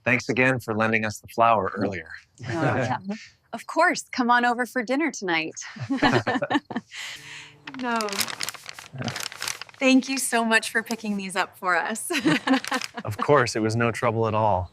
Thanks again for lending us the flower earlier. Oh, yeah. Of course. Come on over for dinner tonight. No. Thank you so much for picking these up for us. Of course, it was no trouble at all.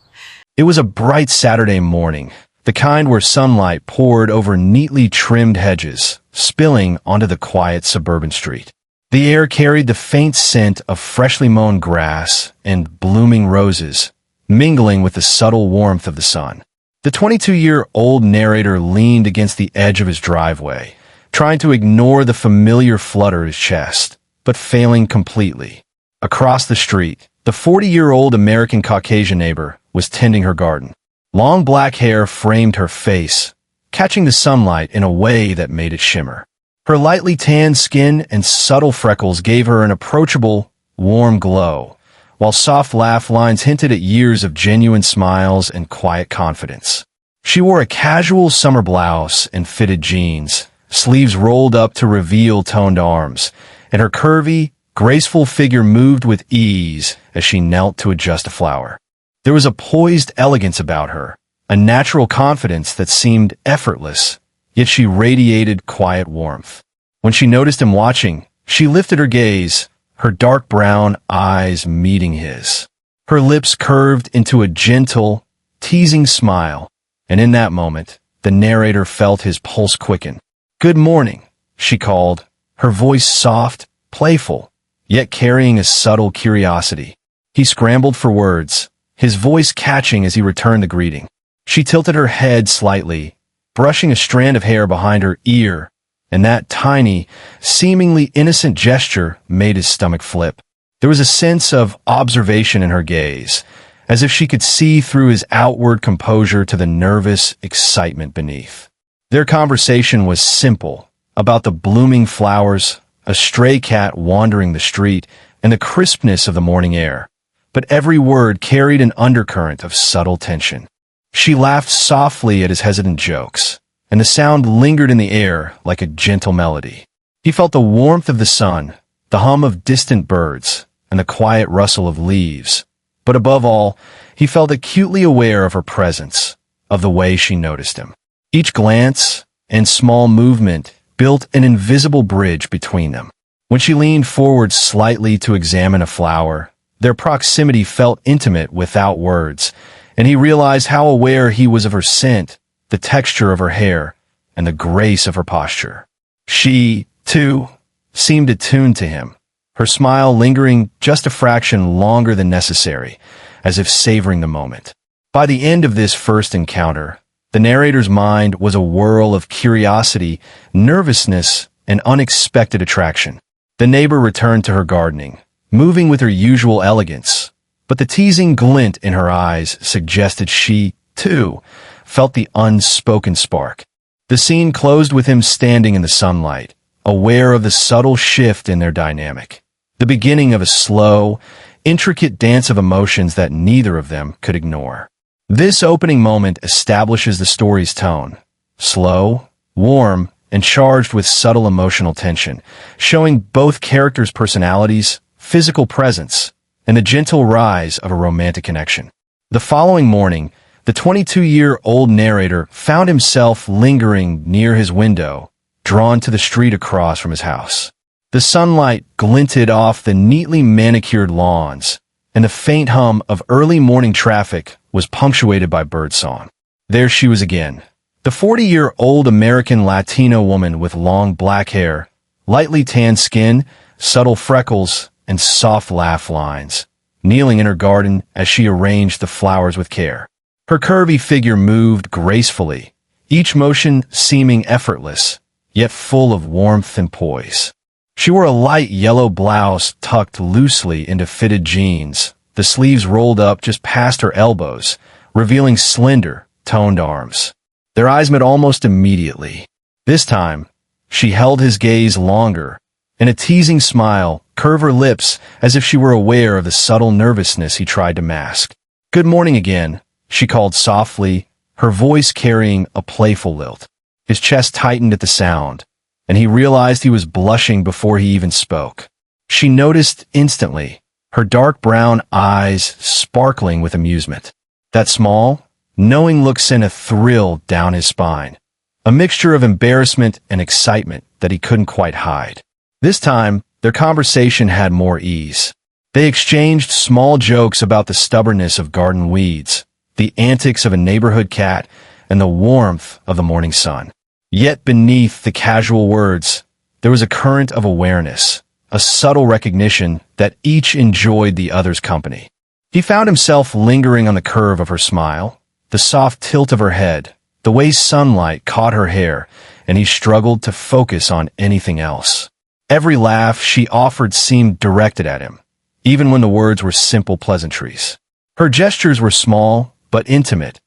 It was a bright Saturday morning, the kind where sunlight poured over neatly trimmed hedges, spilling onto the quiet suburban street. The air carried the faint scent of freshly mown grass and blooming roses, mingling with the subtle warmth of the sun. The 22-year-old narrator leaned against the edge of his driveway, trying to ignore the familiar flutter of his chest, but failing completely. Across the street, the 40-year-old American Caucasian neighbor was tending her garden. Long black hair framed her face, catching the sunlight in a way that made it shimmer. Her lightly tanned skin and subtle freckles gave her an approachable, warm glow, while soft laugh lines hinted at years of genuine smiles and quiet confidence. She wore a casual summer blouse and fitted jeans, sleeves rolled up to reveal toned arms, and her curvy, graceful figure moved with ease as she knelt to adjust a flower. There was a poised elegance about her, a natural confidence that seemed effortless, yet she radiated quiet warmth. When she noticed him watching, she lifted her gaze, her dark brown eyes meeting his. Her lips curved into a gentle, teasing smile, and in that moment, the narrator felt his pulse quicken. "Good morning," she called, her voice soft, playful, yet carrying a subtle curiosity. He scrambled for words, his voice catching as he returned the greeting. She tilted her head slightly, brushing a strand of hair behind her ear, and that tiny, seemingly innocent gesture made his stomach flip. There was a sense of observation in her gaze, as if she could see through his outward composure to the nervous excitement beneath. Their conversation was simple, about the blooming flowers, a stray cat wandering the street, and the crispness of the morning air. But every word carried an undercurrent of subtle tension. She laughed softly at his hesitant jokes, and the sound lingered in the air like a gentle melody. He felt the warmth of the sun, the hum of distant birds, and the quiet rustle of leaves. But above all, he felt acutely aware of her presence, of the way she noticed him. Each glance and small movement built an invisible bridge between them. When she leaned forward slightly to examine a flower, their proximity felt intimate without words, and he realized how aware he was of her scent, the texture of her hair, and the grace of her posture. She, too, seemed attuned to him, her smile lingering just a fraction longer than necessary, as if savoring the moment. By the end of this first encounter, the narrator's mind was a whirl of curiosity, nervousness, and unexpected attraction. The neighbor returned to her gardening, moving with her usual elegance, but the teasing glint in her eyes suggested she, too, felt the unspoken spark. The scene closed with him standing in the sunlight, aware of the subtle shift in their dynamic, the beginning of a slow, intricate dance of emotions that neither of them could ignore. This opening moment establishes the story's tone, slow, warm, and charged with subtle emotional tension, showing both characters' personalities, physical presence, and the gentle rise of a romantic connection. The following morning, the 22-year-old narrator found himself lingering near his window, drawn to the street across from his house. The sunlight glinted off the neatly manicured lawns, and the faint hum of early morning traffic was punctuated by birdsong. There she was again, the 40-year-old American Latino woman with long black hair, lightly tanned skin, subtle freckles, and soft laugh lines, kneeling in her garden as she arranged the flowers with care. Her curvy figure moved gracefully, each motion seeming effortless, yet full of warmth and poise. She wore a light yellow blouse tucked loosely into fitted jeans, the sleeves rolled up just past her elbows, revealing slender, toned arms. Their eyes met almost immediately. This time, she held his gaze longer, and a teasing smile curved her lips as if she were aware of the subtle nervousness he tried to mask. "Good morning again," she called softly, her voice carrying a playful lilt. His chest tightened at the sound, and he realized he was blushing before he even spoke. She noticed instantly, her dark brown eyes sparkling with amusement. That small, knowing look sent a thrill down his spine, a mixture of embarrassment and excitement that he couldn't quite hide. This time, their conversation had more ease. They exchanged small jokes about the stubbornness of garden weeds, the antics of a neighborhood cat, and the warmth of the morning sun. Yet beneath the casual words, there was a current of awareness, a subtle recognition that each enjoyed the other's company. He found himself lingering on the curve of her smile, the soft tilt of her head, the way sunlight caught her hair, and he struggled to focus on anything else. Every laugh she offered seemed directed at him, even when the words were simple pleasantries. Her gestures were small but intimate,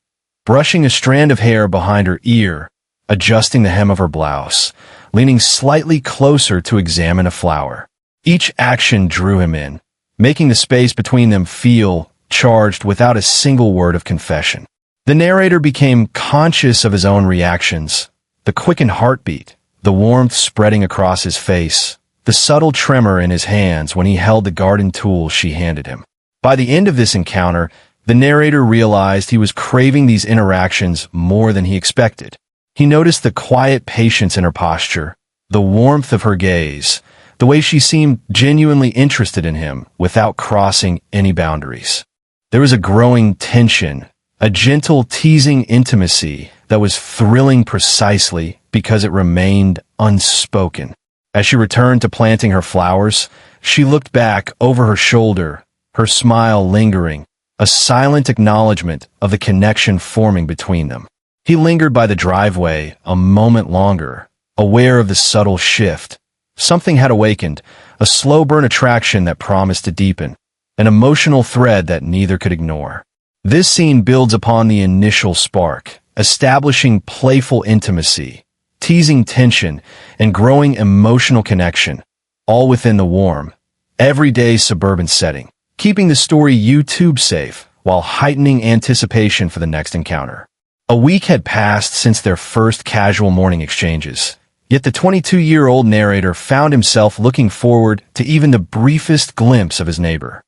brushing a strand of hair behind her ear, adjusting the hem of her blouse, leaning slightly closer to examine a flower. Each action drew him in, making the space between them feel charged without a single word of confession. The narrator became conscious of his own reactions, the quickened heartbeat, the warmth spreading across his face, the subtle tremor in his hands when he held the garden tools she handed him. By the end of this encounter, the narrator realized he was craving these interactions more than he expected. He noticed the quiet patience in her posture, the warmth of her gaze, the way she seemed genuinely interested in him without crossing any boundaries. There was a growing tension, a gentle teasing intimacy that was thrilling precisely because it remained unspoken. As she returned to planting her flowers, she looked back over her shoulder, her smile lingering, a silent acknowledgement of the connection forming between them. He lingered by the driveway a moment longer, aware of the subtle shift. Something had awakened, a slow burn attraction that promised to deepen, an emotional thread that neither could ignore. This scene builds upon the initial spark, establishing playful intimacy, teasing tension, and growing emotional connection, all within the warm, everyday suburban setting, keeping the story YouTube safe while heightening anticipation for the next encounter. A week had passed since their first casual morning exchanges, yet the 22-year-old narrator found himself looking forward to even the briefest glimpse of his neighbor.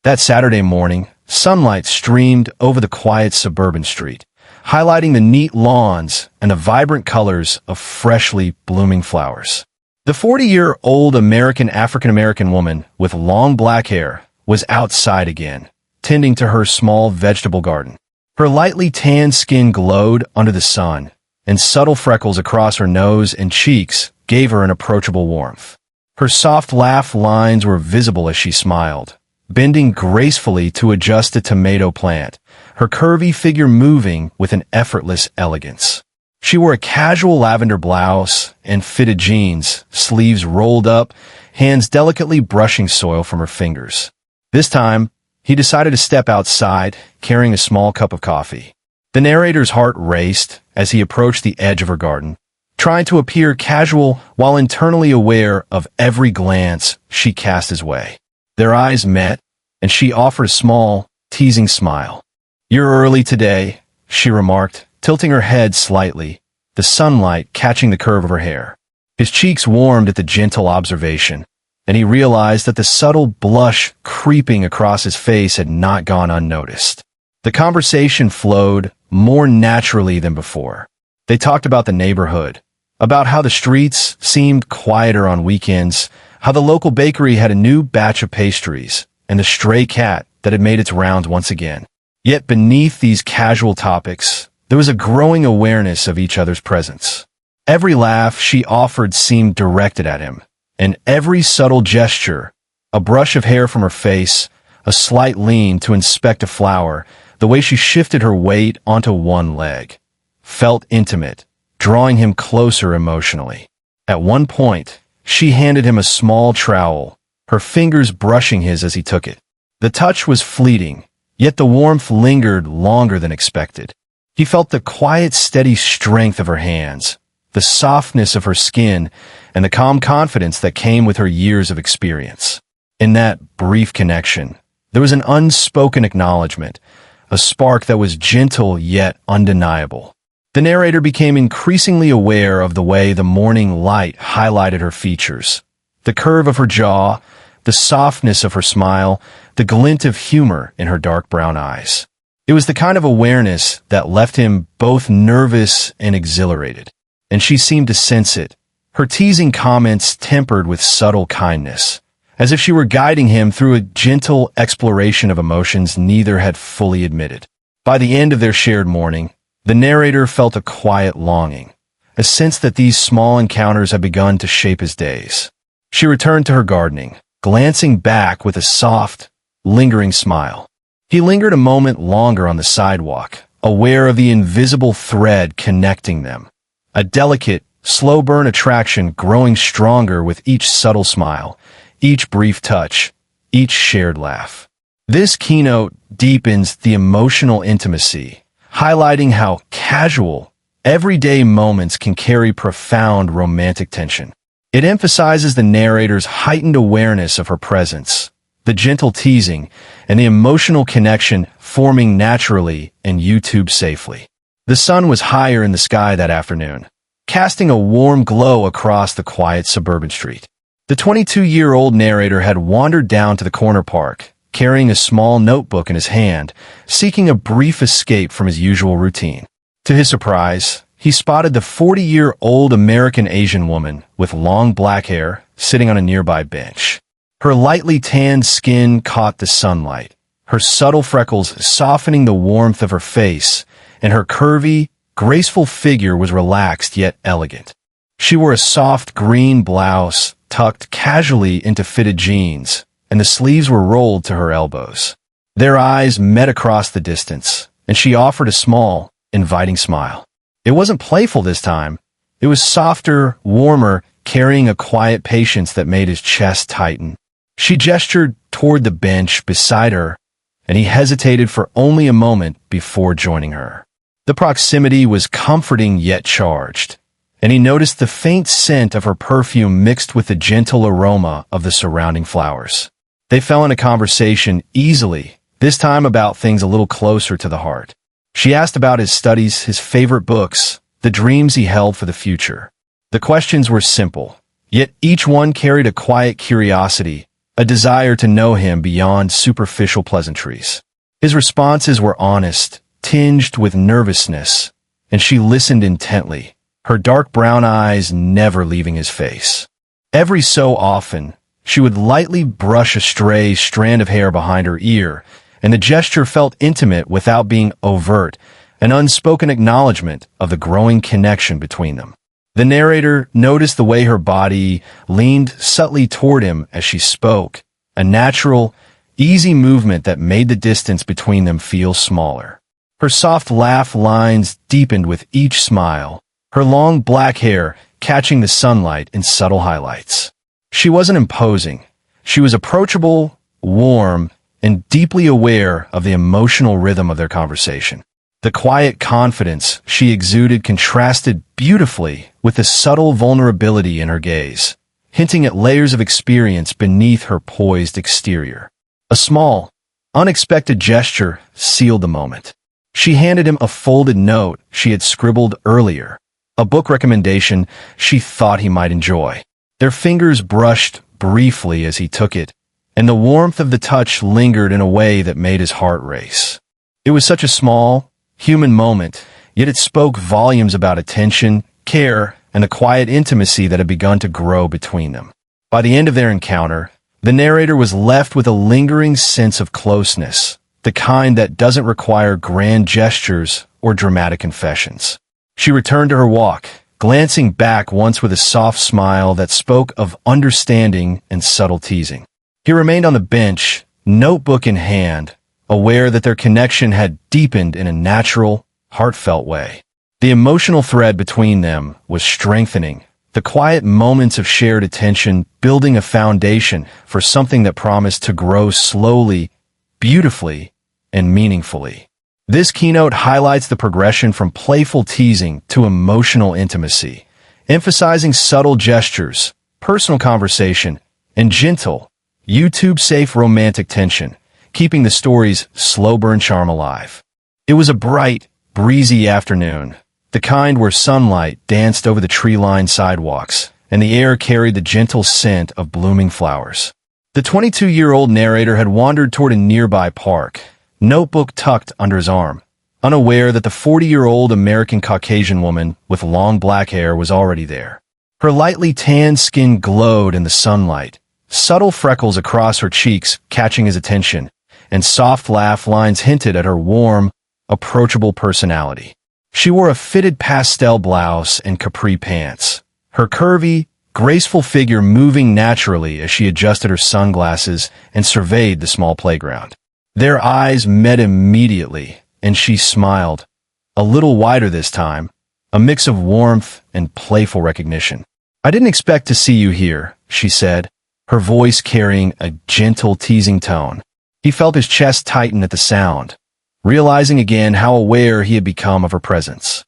That Saturday morning, sunlight streamed over the quiet suburban street, highlighting the neat lawns and the vibrant colors of freshly blooming flowers. The 40-year-old African-American woman with long black hair was outside again, tending to her small vegetable garden. Her lightly tanned skin glowed under the sun, and subtle freckles across her nose and cheeks gave her an approachable warmth. Her soft laugh lines were visible as she smiled, bending gracefully to adjust a tomato plant, her curvy figure moving with an effortless elegance. She wore a casual lavender blouse and fitted jeans, sleeves rolled up, hands delicately brushing soil from her fingers. This time, he decided to step outside, carrying a small cup of coffee. The narrator's heart raced as he approached the edge of her garden, trying to appear casual while internally aware of every glance she cast his way. Their eyes met, and she offered a small, teasing smile. "You're early today," she remarked, tilting her head slightly, the sunlight catching the curve of her hair. His cheeks warmed at the gentle observation, and he realized that the subtle blush creeping across his face had not gone unnoticed. The conversation flowed more naturally than before. They talked about the neighborhood, about how the streets seemed quieter on weekends, how the local bakery had a new batch of pastries, and the stray cat that had made its rounds once again. Yet beneath these casual topics, there was a growing awareness of each other's presence. Every laugh she offered seemed directed at him, and every subtle gesture, a brush of hair from her face, a slight lean to inspect a flower, the way she shifted her weight onto one leg, felt intimate, drawing him closer emotionally. At one point, she handed him a small trowel, her fingers brushing his as he took it. The touch was fleeting, yet the warmth lingered longer than expected. He felt the quiet, steady strength of her hands, the softness of her skin, and the calm confidence that came with her years of experience. In that brief connection, there was an unspoken acknowledgement, a spark that was gentle yet undeniable. The narrator became increasingly aware of the way the morning light highlighted her features, the curve of her jaw, the softness of her smile, the glint of humor in her dark brown eyes. It was the kind of awareness that left him both nervous and exhilarated, and she seemed to sense it, her teasing comments tempered with subtle kindness, as if she were guiding him through a gentle exploration of emotions neither had fully admitted. By the end of their shared morning, the narrator felt a quiet longing, a sense that these small encounters had begun to shape his days. She returned to her gardening, glancing back with a soft, lingering smile. He lingered a moment longer on the sidewalk, aware of the invisible thread connecting them, a delicate, slow-burn attraction growing stronger with each subtle smile, each brief touch, each shared laugh. This keynote deepens the emotional intimacy, highlighting how casual, everyday moments can carry profound romantic tension. It emphasizes the narrator's heightened awareness of her presence, the gentle teasing, and the emotional connection forming naturally and YouTube safely. The sun was higher in the sky that afternoon, casting a warm glow across the quiet suburban street. The 22-year-old narrator had wandered down to the corner park, carrying a small notebook in his hand, seeking a brief escape from his usual routine. To his surprise, he spotted the 40-year-old American-Asian woman with long black hair sitting on a nearby bench. Her lightly tanned skin caught the sunlight, her subtle freckles softening the warmth of her face, and her curvy, graceful figure was relaxed yet elegant. She wore a soft green blouse tucked casually into fitted jeans, and the sleeves were rolled to her elbows. Their eyes met across the distance, and she offered a small, inviting smile. It wasn't playful this time. It was softer, warmer, carrying a quiet patience that made his chest tighten. She gestured toward the bench beside her, and he hesitated for only a moment before joining her. The proximity was comforting yet charged, and he noticed the faint scent of her perfume mixed with the gentle aroma of the surrounding flowers. They fell into conversation easily, this time about things a little closer to the heart. She asked about his studies, his favorite books, the dreams he held for the future. The questions were simple, yet each one carried a quiet curiosity, a desire to know him beyond superficial pleasantries. His responses were honest, tinged with nervousness, and she listened intently, her dark brown eyes never leaving his face. Every so often, she would lightly brush a stray strand of hair behind her ear, and the gesture felt intimate without being overt, an unspoken acknowledgement of the growing connection between them. The narrator noticed the way her body leaned subtly toward him as she spoke, a natural, easy movement that made the distance between them feel smaller. Her soft laugh lines deepened with each smile, her long black hair catching the sunlight in subtle highlights. She wasn't imposing. She was approachable, warm, and deeply aware of the emotional rhythm of their conversation. The quiet confidence she exuded contrasted beautifully with the subtle vulnerability in her gaze, hinting at layers of experience beneath her poised exterior. A small, unexpected gesture sealed the moment. She handed him a folded note she had scribbled earlier, a book recommendation she thought he might enjoy. Their fingers brushed briefly as he took it, and the warmth of the touch lingered in a way that made his heart race. It was such a small, human moment, yet it spoke volumes about attention, care, and the quiet intimacy that had begun to grow between them. By the end of their encounter, the narrator was left with a lingering sense of closeness, the kind that doesn't require grand gestures or dramatic confessions. She returned to her walk, glancing back once with a soft smile that spoke of understanding and subtle teasing. He remained on the bench, notebook in hand, aware that their connection had deepened in a natural, heartfelt way. The emotional thread between them was strengthening, the quiet moments of shared attention building a foundation for something that promised to grow slowly, beautifully, and meaningfully. This keynote highlights the progression from playful teasing to emotional intimacy, emphasizing subtle gestures, personal conversation, and gentle, YouTube-safe romantic tension, keeping the story's slow-burn charm alive. It was a bright, breezy afternoon, the kind where sunlight danced over the tree-lined sidewalks, and the air carried the gentle scent of blooming flowers. The 22-year-old narrator had wandered toward a nearby park, notebook tucked under his arm, unaware that the 40-year-old American Caucasian woman with long black hair was already there. Her lightly tanned skin glowed in the sunlight, subtle freckles across her cheeks catching his attention, and soft laugh lines hinted at her warm, approachable personality. She wore a fitted pastel blouse and capri pants, her curvy, graceful figure moving naturally as she adjusted her sunglasses and surveyed the small playground. Their eyes met immediately, and she smiled, a little wider this time, a mix of warmth and playful recognition. "I didn't expect to see you here," she said, her voice carrying a gentle, teasing tone. He felt his chest tighten at the sound, realizing again how aware he had become of her presence.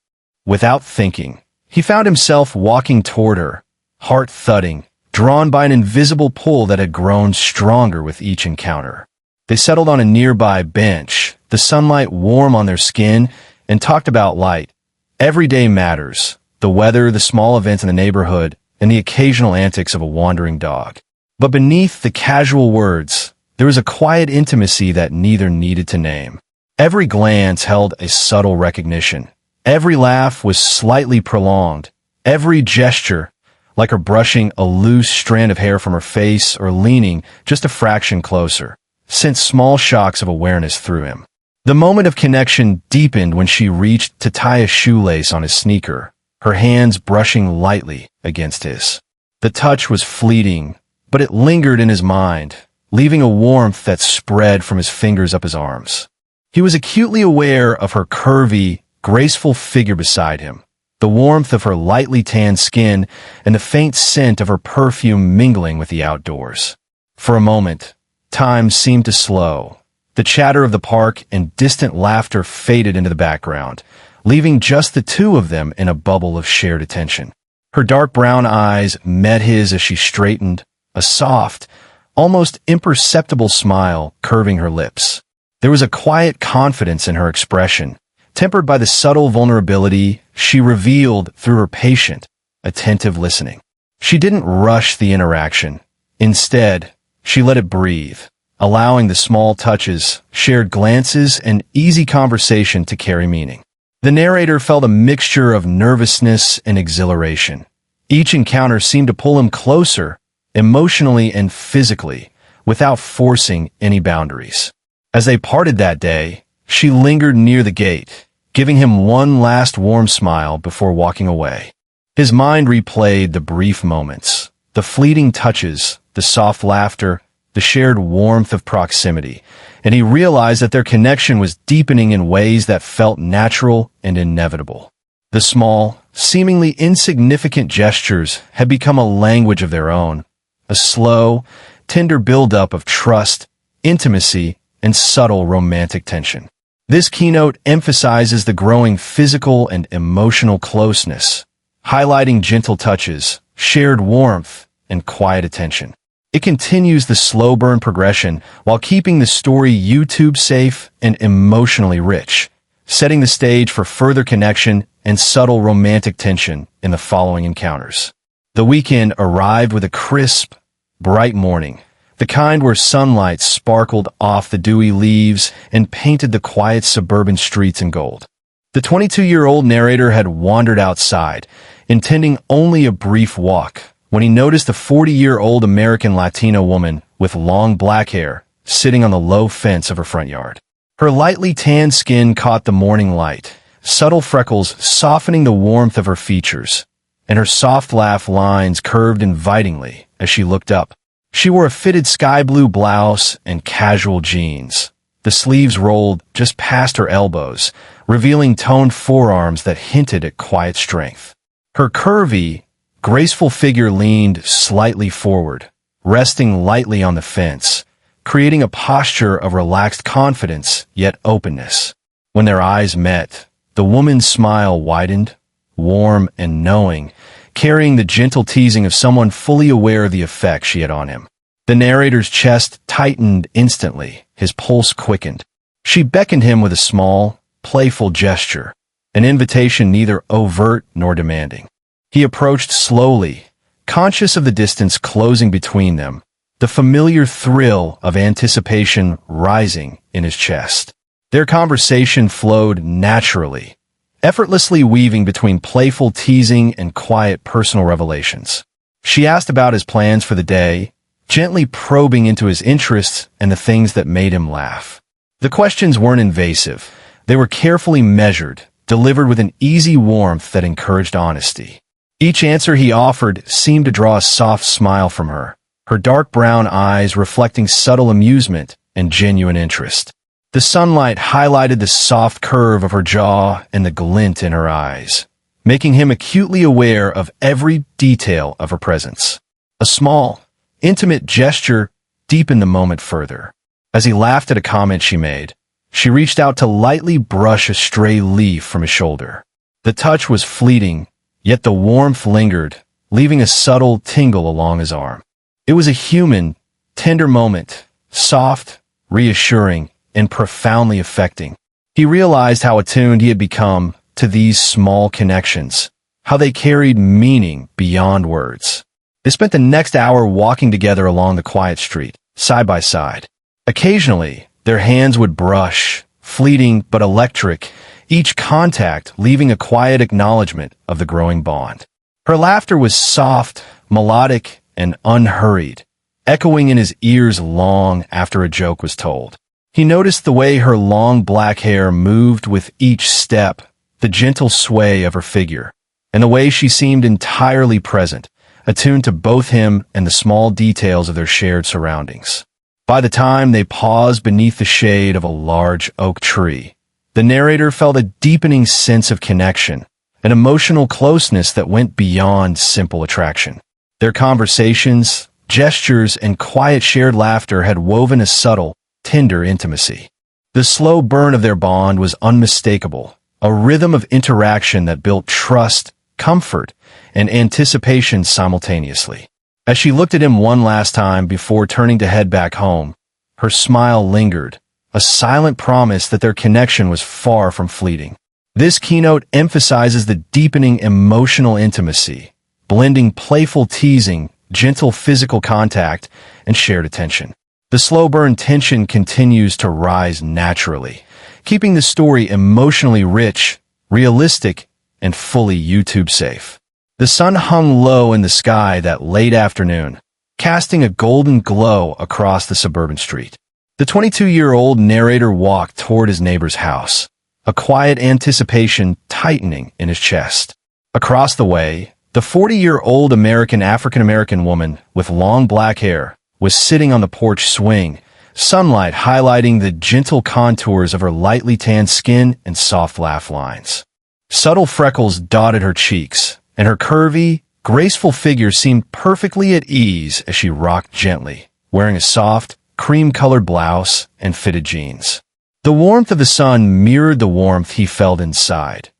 Without thinking, he found himself walking toward her, heart thudding, drawn by an invisible pull that had grown stronger with each encounter. They settled on a nearby bench, the sunlight warm on their skin, and talked about light. Everyday matters, the weather, the small events in the neighborhood, and the occasional antics of a wandering dog. But beneath the casual words, there was a quiet intimacy that neither needed to name. Every glance held a subtle recognition. Every laugh was slightly prolonged. Every gesture, like her brushing a loose strand of hair from her face or leaning just a fraction closer, sent small shocks of awareness through him. The moment of connection deepened when she reached to tie a shoelace on his sneaker, her hands brushing lightly against his. The touch was fleeting, but it lingered in his mind, leaving a warmth that spread from his fingers up his arms. He was acutely aware of her curvy, graceful figure beside him, the warmth of her lightly tanned skin, and the faint scent of her perfume mingling with the outdoors. For a moment, time seemed to slow. The chatter of the park and distant laughter faded into the background, leaving just the two of them in a bubble of shared attention. Her dark brown eyes met his as she straightened, a soft, almost imperceptible smile curving her lips. There was a quiet confidence in her expression, tempered by the subtle vulnerability she revealed through her patient, attentive listening. She didn't rush the interaction. Instead, she let it breathe, allowing the small touches, shared glances, and easy conversation to carry meaning. The narrator felt a mixture of nervousness and exhilaration. Each encounter seemed to pull him closer, emotionally and physically, without forcing any boundaries. As they parted that day, she lingered near the gate, giving him one last warm smile before walking away. His mind replayed the brief moments, the fleeting touches, the soft laughter, the shared warmth of proximity, and he realized that their connection was deepening in ways that felt natural and inevitable. The small, seemingly insignificant gestures had become a language of their own, a slow, tender buildup of trust, intimacy, and subtle romantic tension. This keynote emphasizes the growing physical and emotional closeness, highlighting gentle touches, shared warmth, and quiet attention. It continues the slow burn progression while keeping the story YouTube safe and emotionally rich, setting the stage for further connection and subtle romantic tension in the following encounters. The weekend arrived with a crisp, bright morning, the kind where sunlight sparkled off the dewy leaves and painted the quiet suburban streets in gold. The 22-year-old narrator had wandered outside, intending only a brief walk, when he noticed a 40-year-old American Latino woman with long black hair sitting on the low fence of her front yard. Her lightly tanned skin caught the morning light, subtle freckles softening the warmth of her features, and her soft laugh lines curved invitingly as she looked up. She wore a fitted sky blue blouse and casual jeans. The sleeves rolled just past her elbows, revealing toned forearms that hinted at quiet strength. Her curvy, graceful figure leaned slightly forward, resting lightly on the fence, creating a posture of relaxed confidence yet openness. When their eyes met, the woman's smile widened, warm and knowing, carrying the gentle teasing of someone fully aware of the effect she had on him. The narrator's chest tightened instantly, his pulse quickened. She beckoned him with a small, playful gesture, an invitation neither overt nor demanding. He approached slowly, conscious of the distance closing between them, the familiar thrill of anticipation rising in his chest. Their conversation flowed naturally, effortlessly weaving between playful teasing and quiet personal revelations. She asked about his plans for the day, gently probing into his interests and the things that made him laugh. The questions weren't invasive. They were carefully measured, delivered with an easy warmth that encouraged honesty. Each answer he offered seemed to draw a soft smile from her dark brown eyes reflecting subtle amusement and genuine interest. The sunlight highlighted the soft curve of her jaw and the glint in her eyes, making him acutely aware of every detail of her presence. A small, intimate gesture deepened the moment further. As he laughed at a comment she made, she reached out to lightly brush a stray leaf from his shoulder. The touch was fleeting, yet the warmth lingered, leaving a subtle tingle along his arm. It was a human, tender moment, soft, reassuring, and profoundly affecting. He realized how attuned he had become to these small connections, how they carried meaning beyond words. They spent the next hour walking together along the quiet street, side by side. Occasionally, their hands would brush, fleeting but electric, each contact leaving a quiet acknowledgement of the growing bond. Her laughter was soft, melodic, and unhurried, echoing in his ears long after a joke was told. He noticed the way her long black hair moved with each step, the gentle sway of her figure, and the way she seemed entirely present, attuned to both him and the small details of their shared surroundings. By the time they paused beneath the shade of a large oak tree, the narrator felt a deepening sense of connection, an emotional closeness that went beyond simple attraction. Their conversations, gestures, and quiet shared laughter had woven a subtle, tender intimacy. The slow burn of their bond was unmistakable, a rhythm of interaction that built trust, comfort, and anticipation simultaneously. As she looked at him one last time before turning to head back home, her smile lingered, a silent promise that their connection was far from fleeting. This keynote emphasizes the deepening emotional intimacy, blending playful teasing, gentle physical contact, and shared attention. The slow burn tension continues to rise naturally, keeping the story emotionally rich, realistic, and fully YouTube safe. The sun hung low in the sky that late afternoon, casting a golden glow across the suburban street. The 22-year-old narrator walked toward his neighbor's house, a quiet anticipation tightening in his chest. Across the way, the 40-year-old African-American woman with long black hair was sitting on the porch swing, sunlight highlighting the gentle contours of her lightly tanned skin and soft laugh lines. Subtle freckles dotted her cheeks, and her curvy, graceful figure seemed perfectly at ease as she rocked gently, wearing a soft, cream-colored blouse and fitted jeans. The warmth of the sun mirrored the warmth he felt inside,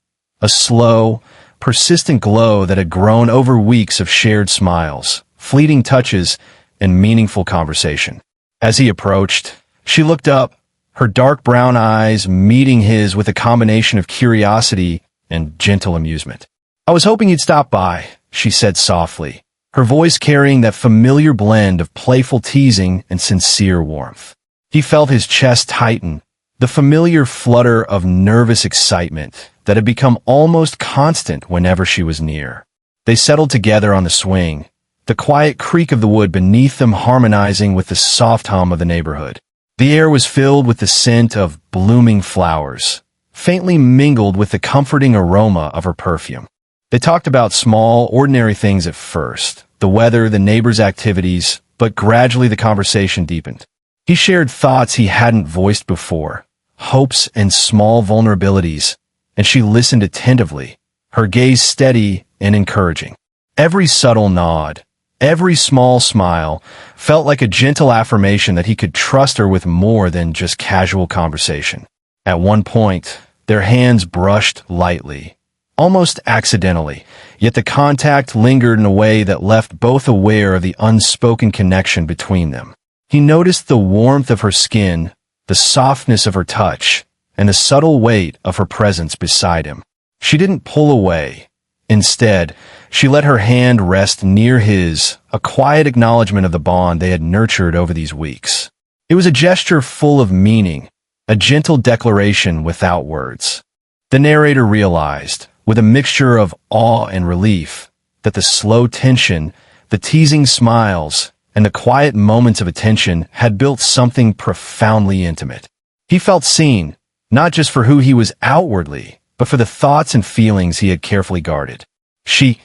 a slow, persistent glow that had grown over weeks of shared smiles, fleeting touches, and meaningful conversation. As he approached, she looked up, her dark brown eyes meeting his with a combination of curiosity and gentle amusement. "I was hoping you'd stop by," she said softly, her voice carrying that familiar blend of playful teasing and sincere warmth. He felt his chest tighten, the familiar flutter of nervous excitement that had become almost constant whenever she was near. They settled together on the swing, the quiet creak of the wood beneath them harmonizing with the soft hum of the neighborhood. The air was filled with the scent of blooming flowers, faintly mingled with the comforting aroma of her perfume. They talked about small, ordinary things at first, the weather, the neighbors' activities, but gradually the conversation deepened. He shared thoughts he hadn't voiced before, hopes and small vulnerabilities, and she listened attentively, her gaze steady and encouraging. Every subtle nod, every small smile felt like a gentle affirmation that he could trust her with more than just casual conversation. At one point, their hands brushed lightly, almost accidentally, yet the contact lingered in a way that left both aware of the unspoken connection between them. He noticed the warmth of her skin, the softness of her touch, and the subtle weight of her presence beside him. She didn't pull away. Instead, she let her hand rest near his, a quiet acknowledgement of the bond they had nurtured over these weeks. It was a gesture full of meaning, a gentle declaration without words. The narrator realized, with a mixture of awe and relief, that the slow tension, the teasing smiles, and the quiet moments of attention had built something profoundly intimate. He felt seen, not just for who he was outwardly, but for the thoughts and feelings he had carefully guarded. She,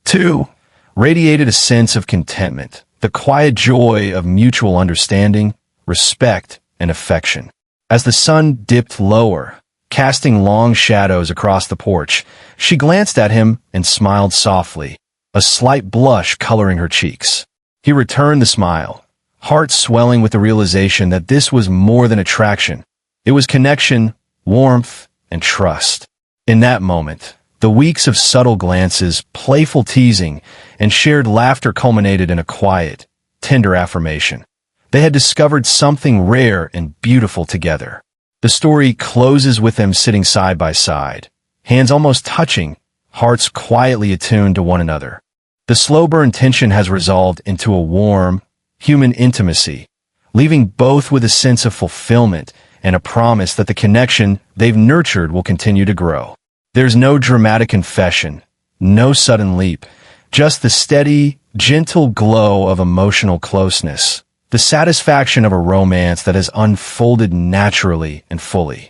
too, radiated a sense of contentment, the quiet joy of mutual understanding, respect, and affection. As the sun dipped lower, casting long shadows across the porch, she glanced at him and smiled softly, a slight blush coloring her cheeks. He returned the smile, heart swelling with the realization that this was more than attraction. It was connection, warmth, and trust. In that moment, the weeks of subtle glances, playful teasing, and shared laughter culminated in a quiet, tender affirmation. They had discovered something rare and beautiful together. The story closes with them sitting side by side, hands almost touching, hearts quietly attuned to one another. The slow burn tension has resolved into a warm, human intimacy, leaving both with a sense of fulfillment and a promise that the connection they've nurtured will continue to grow. There's no dramatic confession, no sudden leap, just the steady, gentle glow of emotional closeness, the satisfaction of a romance that has unfolded naturally and fully.